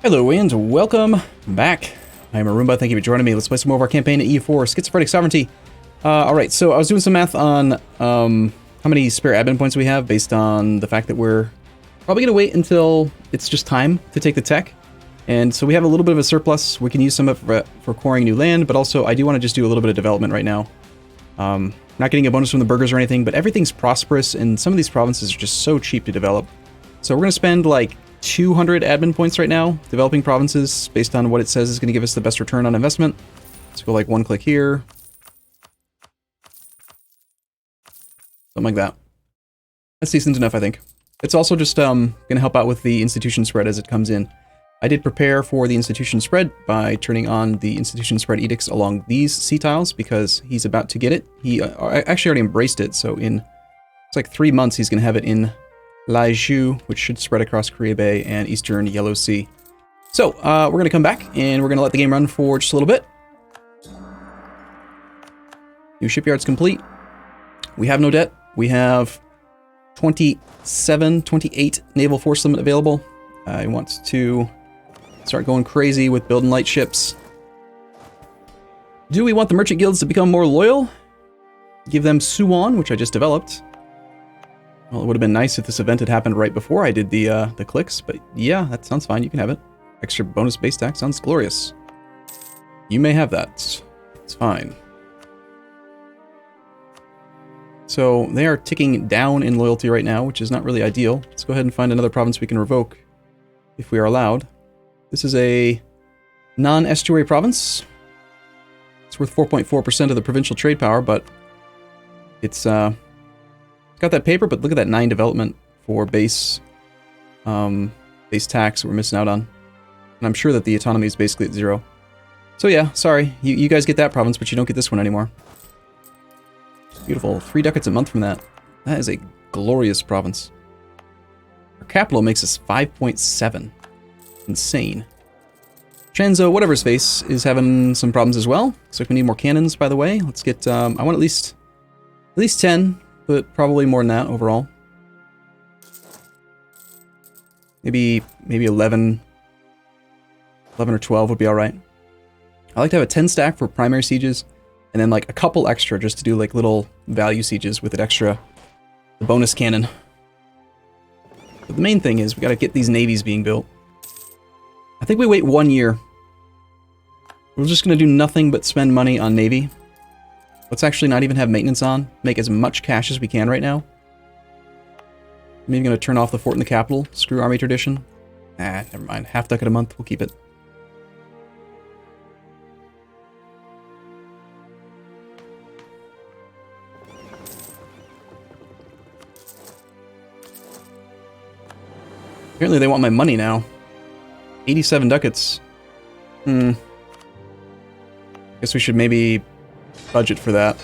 Hello and welcome back. I'm Arumba, thank you for joining me. Let's play some more of our campaign at EU4, Schizophrenic Sovereignty. Alright, so I was doing some math on how many spare admin points we have based on the fact that we're probably going to wait until it's just time to take the tech. And so we have a little bit of a surplus. We can use some of it for coring new land, but also I do want to just do a little bit of development right now. Not getting a bonus from the burgers or anything, but everything's prosperous and some of these provinces are just so cheap to develop. So we're going to spend like 200 admin points right now, developing provinces based on what it says is going to give us the best return on investment. Let's go like one click here. Something like that. That's decent enough, I think. It's also just going to help out with the institution spread as it comes in. I did prepare for the institution spread by turning on the institution spread edicts along these sea tiles because he's about to get it. He actually already embraced it, so in it's like 3 months he's going to have it in Laju, which should spread across Korea Bay and Eastern Yellow Sea. So, we're going to come back, and we're going to let the game run for just a little bit. New shipyard's complete. We have no debt. We have 28 naval force limit available. I want to start going crazy with building light ships. Do we want the merchant guilds to become more loyal? Give them Suwon, which I just developed. Well, it would have been nice if this event had happened right before I did the clicks, but yeah, that sounds fine. You can have it. Extra bonus base tax sounds glorious. You may have that. It's fine. So they are ticking down in loyalty right now, which is not really ideal. Let's go ahead and find another province we can revoke if we are allowed. This is a non-estuary province. It's worth 4.4% of the provincial trade power, but it's got that paper, but look at that 9 development for base tax we're missing out on. And I'm sure that the autonomy is basically at 0. So yeah, sorry, you guys get that province, but you don't get this one anymore. Beautiful, 3 ducats a month from that. That is a glorious province. Our capital makes us 5.7. Insane. Chanzo, whatever his face, is having some problems as well. So we need more cannons, by the way. Let's get, I want at least 10. But probably more than that overall. Maybe 11 or 12 would be alright. I like to have a 10 stack for primary sieges, and then like a couple extra just to do like little value sieges with it extra. The bonus cannon. But the main thing is we gotta get these navies being built. I think we wait 1 year. We're just gonna do nothing but spend money on navy. Let's actually not even have maintenance on. Make as much cash as we can right now. I'm even going to turn off the fort in the capital. Screw army tradition. Ah, never mind. Half ducat a month. We'll keep it. Apparently they want my money now. 87 ducats. Guess we should maybe budget for that.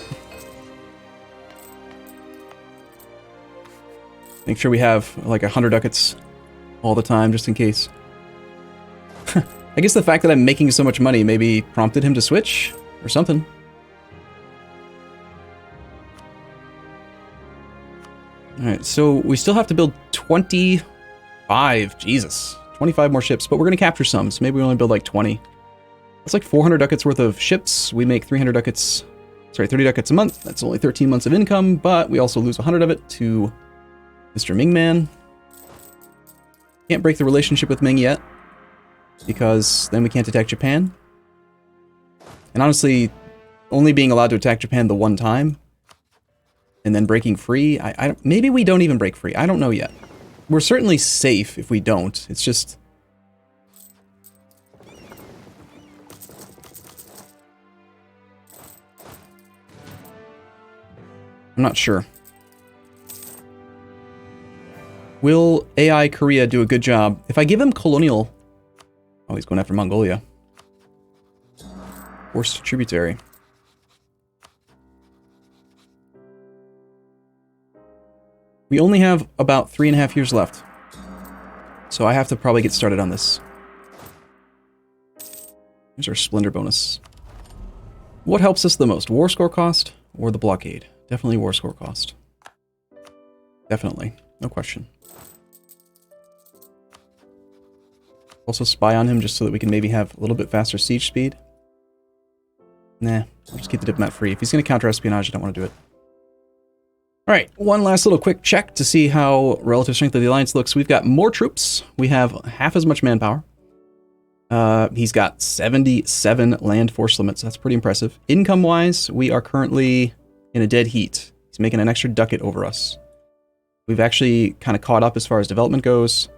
Make sure we have like 100 ducats all the time, just in case. I guess the fact that I'm making so much money maybe prompted him to switch or something. Alright, so we still have to build 25. Jesus. 25 more ships, but we're going to capture some, so maybe we only build like 20. That's like 400 ducats worth of ships. We make 300 ducats... Sorry, 30 ducats a month. That's only 13 months of income, but we also lose 100 of it to Mr. Mingman. Can't break the relationship with Ming yet, because then we can't attack Japan. And honestly, only being allowed to attack Japan the one time, and then breaking free, maybe we don't even break free. I don't know yet. We're certainly safe if we don't. It's just... I'm not sure. Will AI Korea do a good job? If I give him colonial... Oh, he's going after Mongolia. Forced tributary. We only have about 3.5 years left. So I have to probably get started on this. Here's our splendor bonus. What helps us the most? War score cost or the blockade? Definitely war score cost. Definitely. No question. Also spy on him just so that we can maybe have a little bit faster siege speed. Nah, I'll just keep the diplomat free. If he's going to counter espionage, I don't want to do it. Alright, one last little quick check to see how relative strength of the alliance looks. We've got more troops. We have half as much manpower. He's got 77 land force limits. That's pretty impressive. Income-wise, we are currently in a dead heat. He's making an extra ducat over us. We've actually kind of caught up as far as development goes.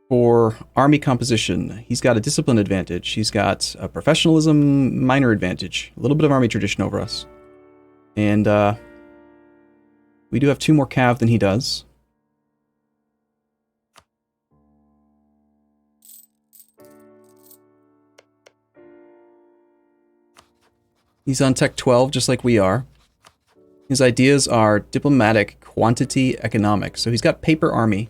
For army composition, he's got a discipline advantage. He's got a professionalism minor advantage. A little bit of army tradition over us. And we do have 2 more cav than he does. He's on Tech 12, just like we are. His ideas are diplomatic, quantity, economic. So he's got paper army.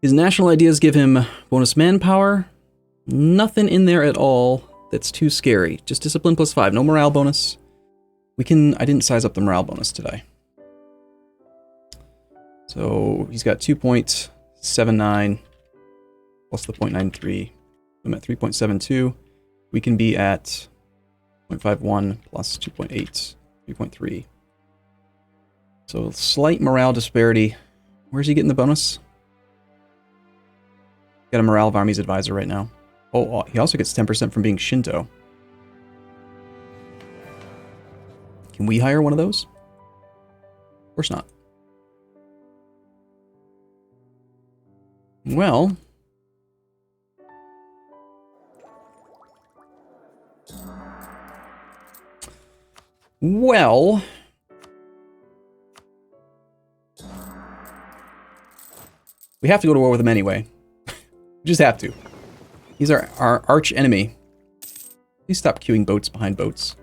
His national ideas give him bonus manpower. Nothing in there at all that's too scary. Just discipline plus 5, no morale bonus. I didn't size up the morale bonus today. So he's got 2.79 plus the 0.93. I'm at 3.72. We can be at 0.51 plus 2.8, 3.3. So slight morale disparity. Where's he getting the bonus? Got a morale of armies advisor right now. Oh, he also gets 10% from being Shinto. Can we hire one of those? Of course not. Well, we have to go to war with him anyway. We just have to. He's our arch enemy. Please stop queuing boats behind boats.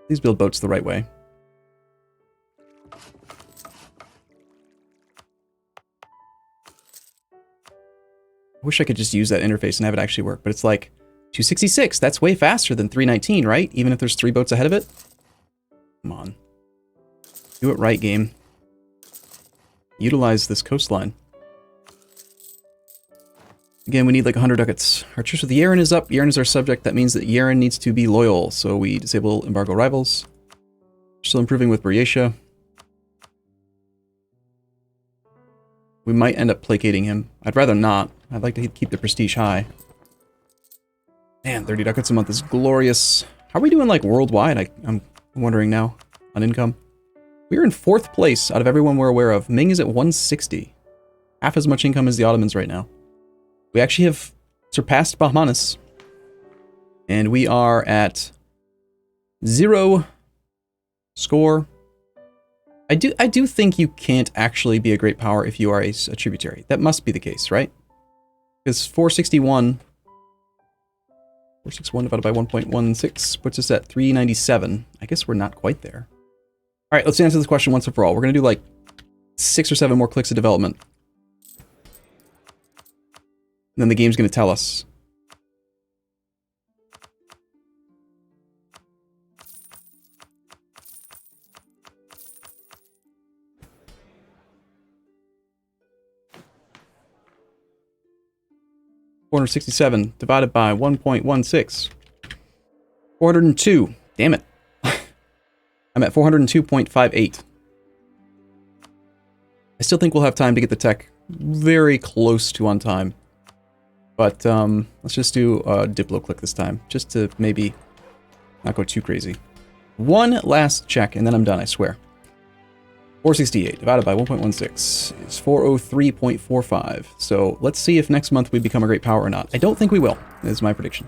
Please build boats the right way. I wish I could just use that interface and have it actually work, but it's like 266. That's way faster than 319, right? Even if there's 3 boats ahead of it. Come on. Do it right, game. Utilize this coastline. Again, we need like 100 ducats. Our truce with Yeren is up. Yeren is our subject. That means that Yeren needs to be loyal. So we disable embargo rivals. Still improving with Buryatia. We might end up placating him. I'd rather not. I'd like to keep the prestige high. Man, 30 ducats a month is glorious. How are we doing like worldwide? I'm wondering now on income. We're in 4th place out of everyone we're aware of. Ming is at 160. Half as much income as the Ottomans right now. We actually have surpassed Bahmanis. And we are at 0 score. I do think you can't actually be a great power if you are a tributary. That must be the case, right? Because 461 divided by 1.16 puts us at 397. I guess we're not quite there. All right, let's answer this question once and for all. We're going to do like 6 or 7 more clicks of development. And then the game's going to tell us. $467 divided by 1.16. 402. Damn it. I'm at 402.58. I still think we'll have time to get the tech very close to on time. But let's just do a Diplo click this time, just to maybe not go too crazy. One last check, and then I'm done, I swear. 468 divided by 1.16 is 403.45. So let's see if next month we become a great power or not. I don't think we will, is my prediction.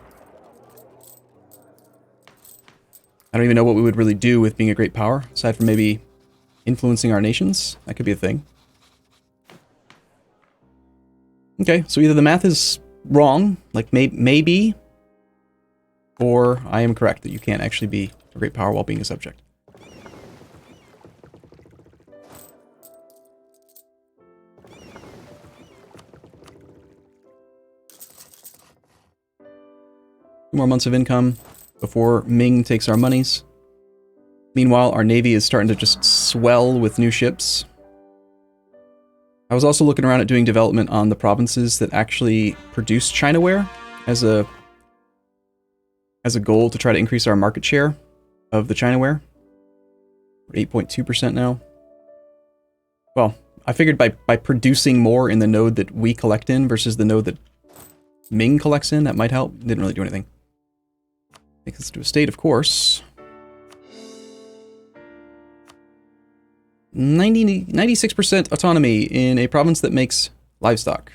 I don't even know what we would really do with being a great power, aside from maybe influencing our nations. That could be a thing. Okay, so either the math is wrong, like maybe, or I am correct that you can't actually be a great power while being a subject. More months of income before Ming takes our monies. Meanwhile, our navy is starting to just swell with new ships. I was also looking around at doing development on the provinces that actually produce Chinaware as a goal to try to increase our market share of the Chinaware. We're 8.2% now. Well, I figured by producing more in the node that we collect in versus the node that Ming collects in, that might help. Didn't really do anything. Take this to a state, of course. 96% autonomy in a province that makes livestock.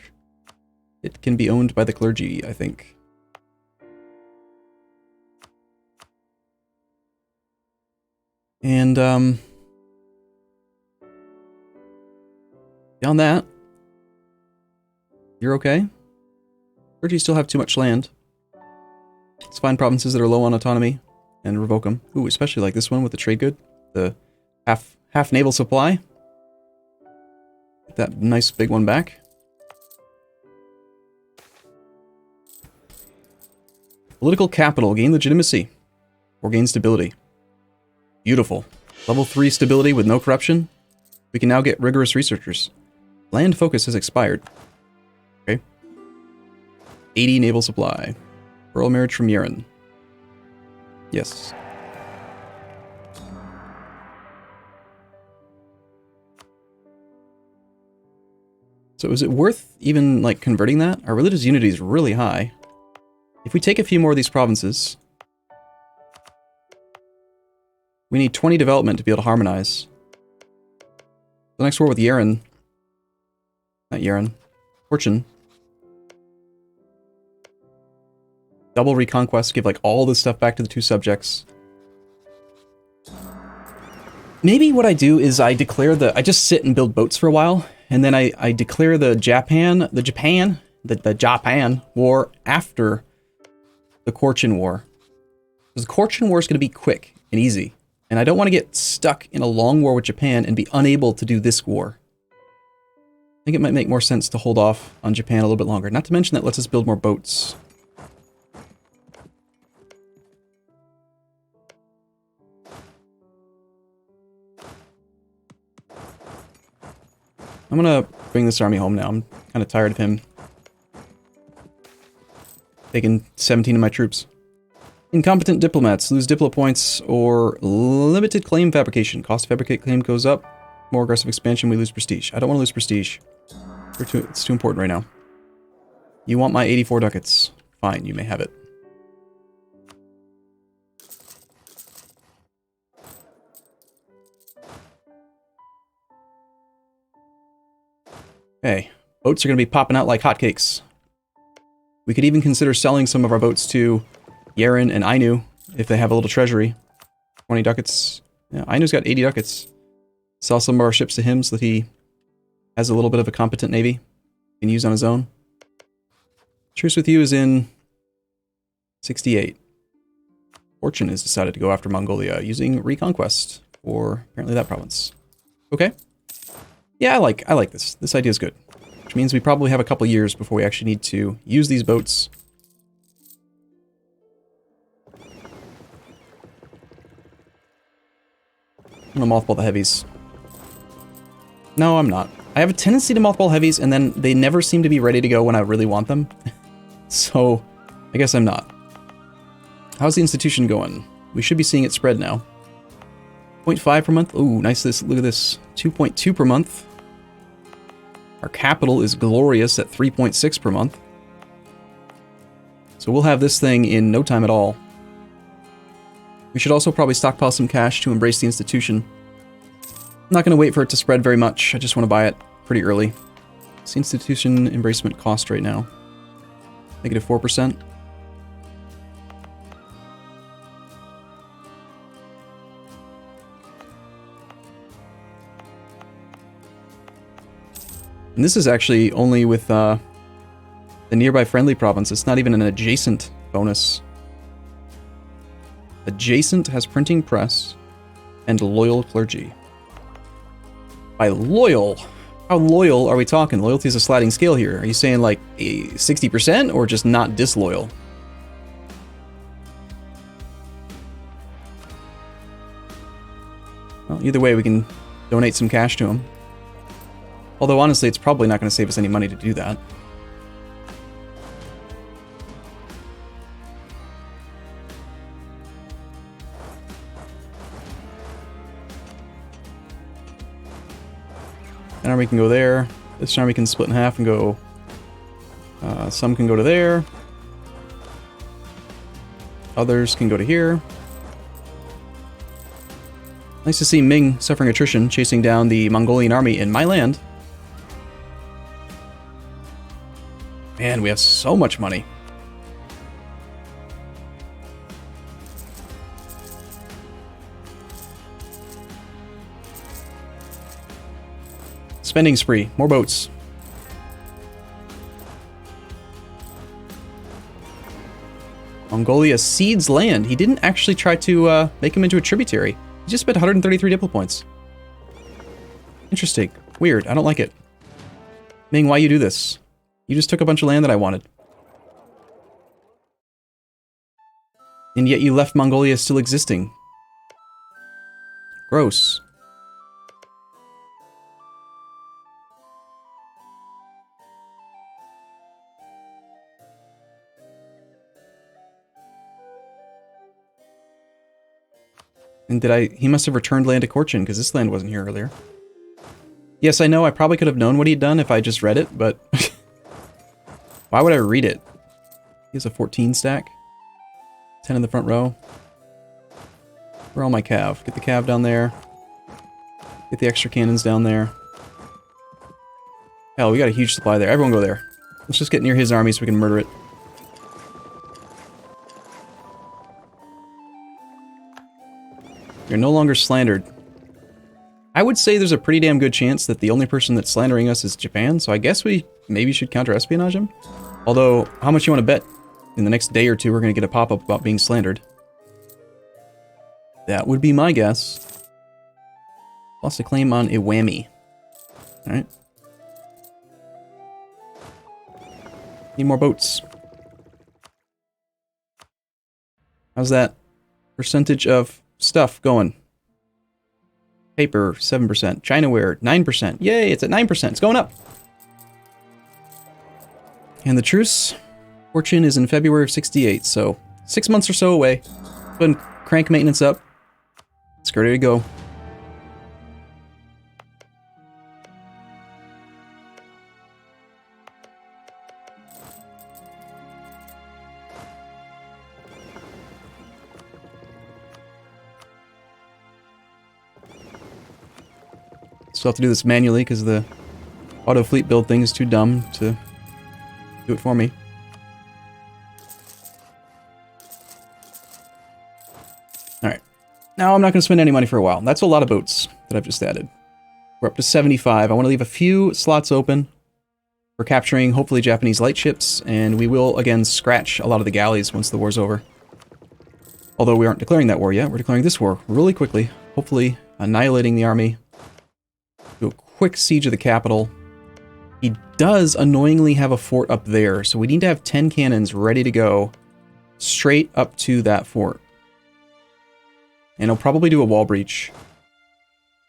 It can be owned by the clergy, I think. And, beyond that, you're okay. Clergy still have too much land. Let's find provinces that are low on autonomy and revoke them. Ooh, especially like this one with the trade good. The half naval supply. Get that nice big one back. Political capital. Gain legitimacy. Or gain stability. Beautiful. Level 3 stability with no corruption. We can now get rigorous researchers. Land focus has expired. Okay. 80 naval supply. Royal marriage from Yeren. Yes. So is it worth even, like, converting that? Our religious unity is really high. If we take a few more of these provinces... We need 20 development to be able to harmonize. The next war with Yeren... Not Yeren. Fortune. Double reconquest, give, like, all this stuff back to the two subjects. Maybe what I do is I declare I just sit and build boats for a while, and then I declare the Japan war after the Korchin War. Because the Korchin War is going to be quick and easy, and I don't want to get stuck in a long war with Japan and be unable to do this war. I think it might make more sense to hold off on Japan a little bit longer. Not to mention that lets us build more boats. I'm gonna bring this army home now. I'm kind of tired of him taking 17 of my troops. Incompetent diplomats lose diplo points or limited claim fabrication. Cost to fabricate claim goes up. More aggressive expansion, we lose prestige. I don't want to lose prestige. It's too important right now. You want my 84 ducats. Fine, you may have it. Okay, boats are going to be popping out like hotcakes. We could even consider selling some of our boats to Yeren and Ainu if they have a little treasury. 20 ducats. Yeah, Ainu's got 80 ducats. Sell some of our ships to him so that he has a little bit of a competent navy he can use on his own. Truce with you is in 68. Fortune has decided to go after Mongolia using Reconquest for apparently that province. Okay. Yeah, I like this. This idea is good. Which means we probably have a couple years before we actually need to use these boats. I'm gonna mothball the heavies. No, I'm not. I have a tendency to mothball heavies, and then they never seem to be ready to go when I really want them. So, I guess I'm not. How's the institution going? We should be seeing it spread now. 0.5 per month. Ooh, nice. Look at this. 2.2 per month. Our capital is glorious at 3.6 per month. So we'll have this thing in no time at all. We should also probably stockpile some cash to embrace the institution. I'm not going to wait for it to spread very much. I just want to buy it pretty early. What's the institution embracement cost right now? Negative 4%. And this is actually only with the nearby friendly province. It's not even an adjacent bonus. Adjacent has printing press and loyal clergy. By loyal, how loyal are we talking? Loyalty is a sliding scale here. Are you saying like a 60% or just not disloyal? Well, either way, we can donate some cash to him. Although, honestly, it's probably not going to save us any money to do that. An army can go there. This army can split in half and go... some can go to there. Others can go to here. Nice to see Ming suffering attrition, chasing down the Mongolian army in my land. Man, we have so much money. Spending spree. More boats. Mongolia cedes land. He didn't actually try to make him into a tributary. He just spent 133 diplo points. Interesting. Weird. I don't like it. Ming, why you do this? You just took a bunch of land that I wanted. And yet you left Mongolia still existing. Gross. And he must have returned land to Korchin, because this land wasn't here earlier. Yes, I know, I probably could have known what he'd done if I just read it, but... why would I read it? He has a 14 stack. 10 in the front row. Where are all my cav? Get the cav down there. Get the extra cannons down there. Hell, we got a huge supply there. Everyone go there. Let's just get near his army so we can murder it. You're no longer slandered. I would say there's a pretty damn good chance that the only person that's slandering us is Japan, so I guess we maybe should counter-espionage him. Although, how much you want to bet in the next day or two we're going to get a pop-up about being slandered? That would be my guess. Lost a claim on Iwami. Alright. Need more boats. How's that percentage of stuff going? Paper, 7%. Chinaware, 9%. Yay, it's at 9%. It's going up. And the truce? Fortune is in February of 68, so 6 months or so away. Go ahead and crank maintenance up. It's ready to go. Still have to do this manually because the auto fleet build thing is too dumb to do it for me. Alright. Now I'm not going to spend any money for a while. That's a lot of boats that I've just added. We're up to 75. I want to leave a few slots open for capturing, hopefully, Japanese light ships, and we will, again, scratch a lot of the galleys once the war's over. Although we aren't declaring that war yet. We're declaring this war really quickly, hopefully annihilating the army. Do a quick siege of the capital. He does annoyingly have a fort up there, so we need to have 10 cannons ready to go straight up to that fort. And he'll probably do a wall breach.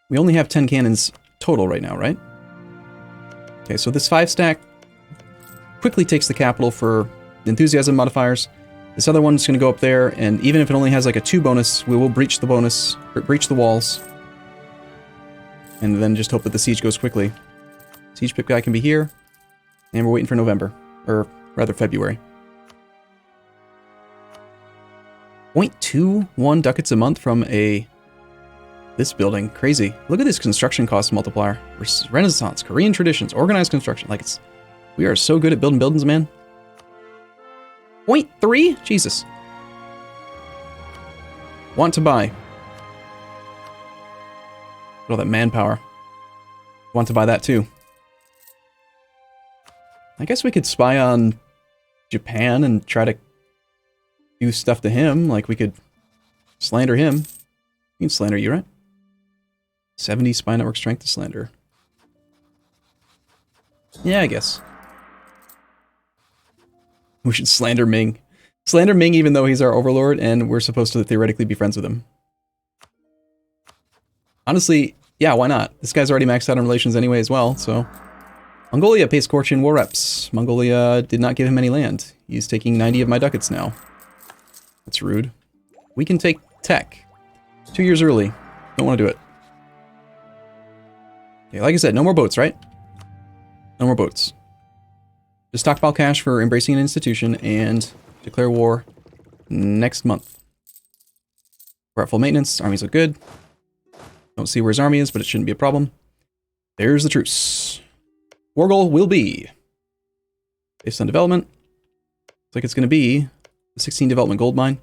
We only have 10 cannons total right now, right? Okay, so this 5-stack quickly takes the capital for enthusiasm modifiers. This other one's going to go up there, and even if it only has like a 2 bonus, we will breach the bonus, or breach the walls. And then just hope that the siege goes quickly. Siege pip guy can be here. And we're waiting for November. Or rather February. 0.21 ducats a month from this building. Crazy. Look at this construction cost multiplier. Renaissance, Korean traditions, organized construction. Like we are so good at building buildings, man. 0.3? Jesus. Want to buy. All that manpower. Want to buy that too. I guess we could spy on Japan and try to do stuff to him. Like we could slander him. We can slander you, right? 70 spy network strength to slander. Yeah, I guess. We should slander Ming. Slander Ming even though he's our overlord and we're supposed to theoretically be friends with him. Honestly, Yeah, why not? This guy's already maxed out on relations anyway as well, so... Mongolia pays Scorchian war reps. Mongolia did not give him any land. He's taking 90 of my ducats now. That's rude. We can take tech. 2 years early. Don't want to do it. Okay, like I said, no more boats, right? No more boats. Just stockpile cash for embracing an institution and declare war next month. We're at full maintenance. Armies look good. Don't see where his army is, but it shouldn't be a problem. There's the truce. War goal will be, based on development, looks like it's going to be the 16 development gold mine.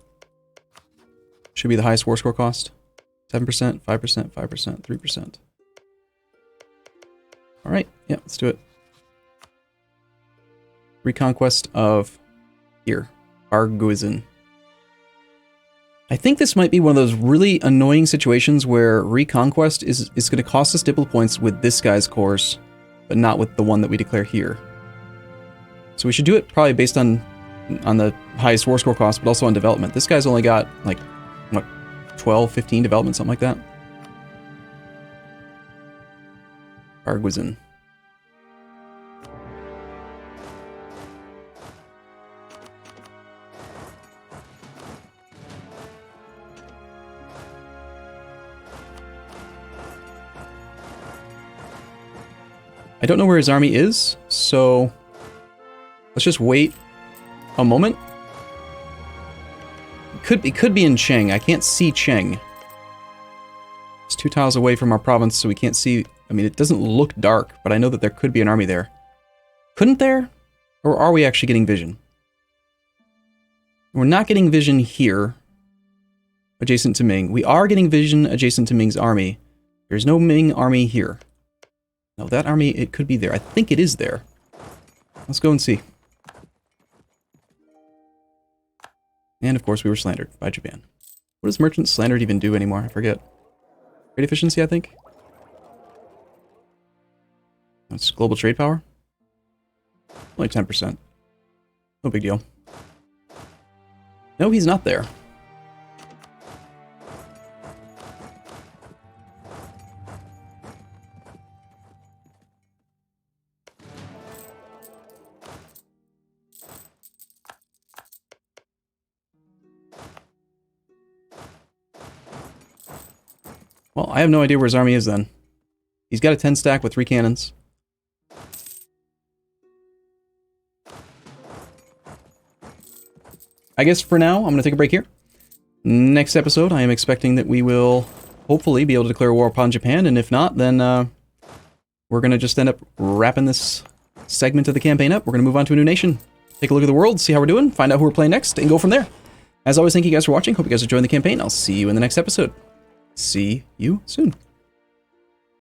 Should be the highest war score cost. 7%, 5%, 5%, 3%. All right, yeah, let's do it. Reconquest of here, Arguizin. I think this might be one of those really annoying situations where Reconquest is going to cost us diplo points with this guy's cores, but not with the one that we declare here. So we should do it probably based on the highest war score cost, but also on development. This guy's only got, like, what, 12, 15 development, something like that? Arguizin. I don't know where his army is, so let's just wait a moment. It could be in Cheng. I can't see Cheng. It's 2 tiles away from our province, so we can't see. I mean, it doesn't look dark, but I know that there could be an army there. Couldn't there? Or are we actually getting vision? We're not getting vision here, adjacent to Ming. We are getting vision adjacent to Ming's army. There's no Ming army here. No, that army, it could be there. I think it is there. Let's go and see. And of course we were slandered by Japan. What does merchant slandered even do anymore? I forget. Trade efficiency, I think? That's global trade power? Only 10%. No big deal. No, he's not there. Well, I have no idea where his army is then. He's got a 10 stack with 3 cannons. I guess for now, I'm going to take a break here. Next episode, I am expecting that we will hopefully be able to declare war upon Japan, and if not, then we're going to just end up wrapping this segment of the campaign up. We're going to move on to a new nation, take a look at the world, see how we're doing, find out who we're playing next, and go from there. As always, thank you guys for watching. Hope you guys are enjoying the campaign. I'll see you in the next episode. See you soon.